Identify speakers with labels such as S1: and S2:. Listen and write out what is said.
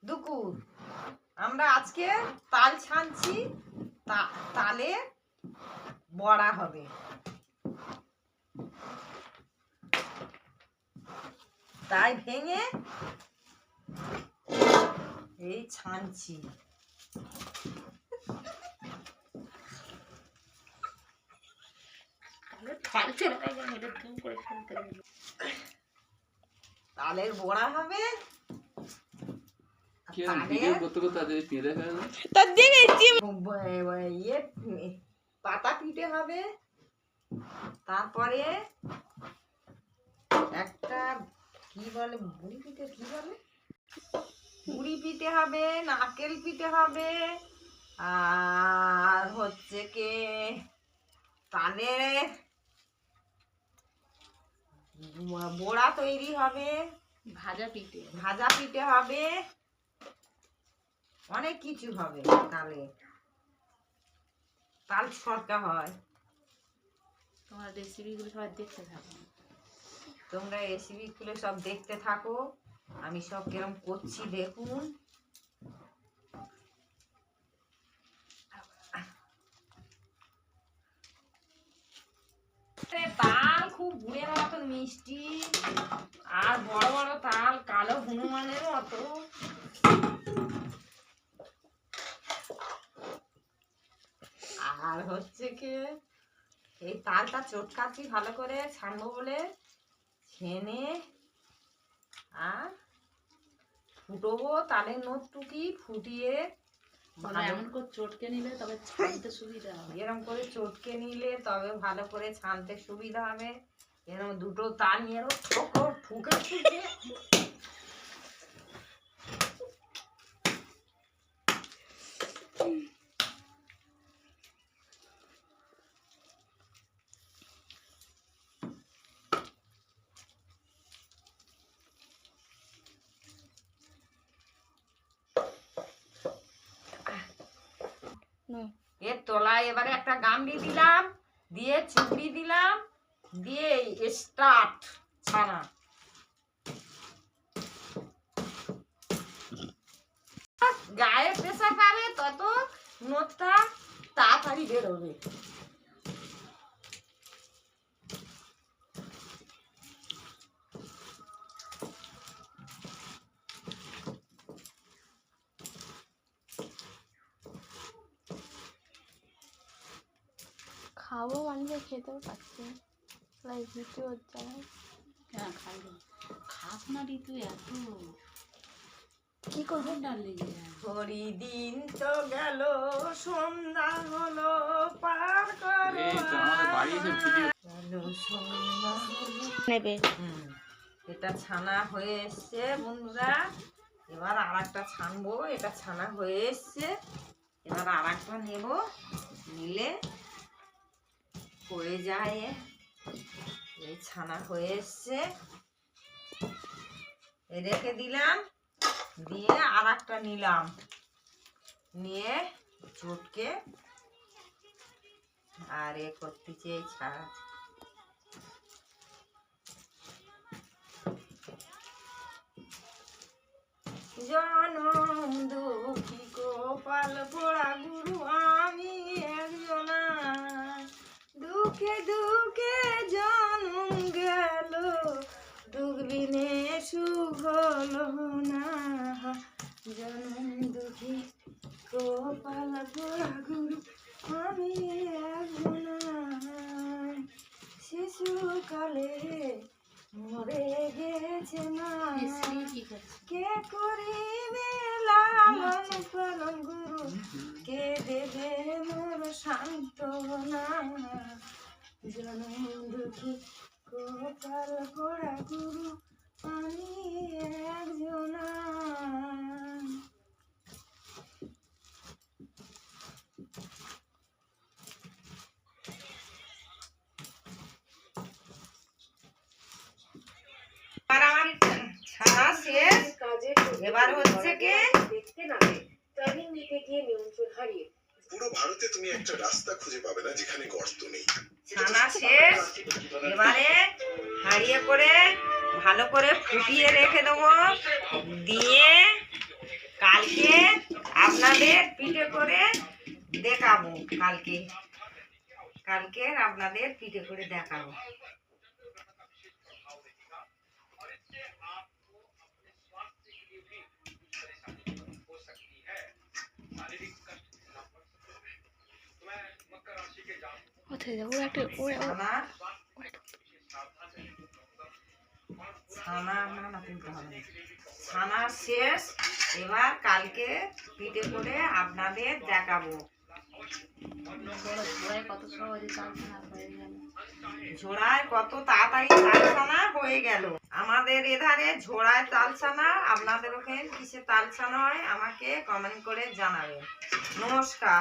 S1: দুপুর আমরা আজকে তাল ছানছি, তালে বড়া হবে। তাই ভেঙে এই ছানছি। তালের বড়া হবে, পাতা পিঠে হবে, তারপরে একটা কি বলে বুড়ি পিঠে, কি বলে বুড়ি পিঠে হবে, নারকেল পিঠে হবে, আর হচ্ছে কে তালের বড়া তৈরি হবে, ভাজা পিঠে হবে, অনেক কিছু হবে। তাল ছড়কা হয়।
S2: তোমার রেসিপিগুলো সবাই দেখতে থাকো,
S1: তোমরা রেসিপিগুলো সব দেখতে থাকো, আমি সব কিরম করছি দেখুন। তাল খুব গুড়ের মতন মিষ্টি, আর বড় বড় তাল কালো হনুমানের মতো। আর হচ্ছে কি এই তালটা চটকাচ্ছি ভালো করে ছানবো বলে, ছেনে আর ফুটবো তালের নোটটুকি ফুটিয়ে
S2: এমন করে চটকে নিলে তবে ছানতে সুবিধা হবে।
S1: এরকম করে চটকে নিলে তবে ভালো করে ছানতে সুবিধা হবে। এরকম দুটো তাল নিয়ে ঠুকে ঠুকে এর তলায় এবারে একটা গামলি দিলাম, দিয়ে চুবড়ি দিলাম, দিয়ে স্টার্ট ছানা। গায়ে প্রেসার পাবে তত নোটটা তাড়াতাড়ি বেরোবে।
S3: খাবো মানে খেতেও পাচ্ছি না, ভিডিও হচ্ছে না।
S2: হ্যাঁ খাইবে, খাস না ঋতু, এত
S3: কি করবো
S2: ডালে
S1: হরি দিন তো গেল, সন্ধ্যা হলো, পার করো
S3: নেবে।
S1: এটা ছানা হয়ে এসছে বন্ধুরা। এবার আর একটা ছানবো, এটা ছানা হয়ে এসছে। এবার আর একটা নেব, নিলে হয়ে যায়। এই ছানা হয়ে এসছে, রেখে দিলাম, দিয়ে আর একটা নিলাম, নিয়ে চটকে আর এ করতেছি এই ছাড়া। জনম দুঃখী কপাল পোড়া গুরু আমি একজনা, দুঃখে দুঃখে জনম গেল, দুঃখ বিনে সুখ হলো না। জনম দুঃখী কপাল পোড়া গুরু আমি একজনা, শিশুকালে মরে গেছে মা, কে করিবে লালন পালন গুরু, কে দেবে মোর সান্ত্বনা। জনম দুঃখী কপাল পোড়া গুরু আমি একজনা। এবার হচ্ছে কি
S4: পুরো ভারতে তুমি একটা রাস্তা খুঁজে পাবে না যেখানে গর্ত নেই।
S1: ছানা শেষ, এবারে হাঁড়িয়ে করে ভালো করে ফুটিয়ে রেখে দেবো, দিয়ে কালকে আপনাদের পিঠে করে দেখাবো।
S3: কোথায় যাবো একটা
S1: ছানা শেষ, এবার কালকে পিঠে করে আপনাদের দেখাবো।
S2: ঝোড়ায় কত সহজে চাল ছানা হয়ে গেল।
S1: ঝোড়ায় কত তাড়াতাড়ি তাল ছানা হয়ে গেল। আমাদের এধারে ঝোড়ায় তাল ছানা, আপনাদের ওখানে কিসে তাল ছানা হয় আমাকে কমেন্ট করে জানাবেন। নমস্কার।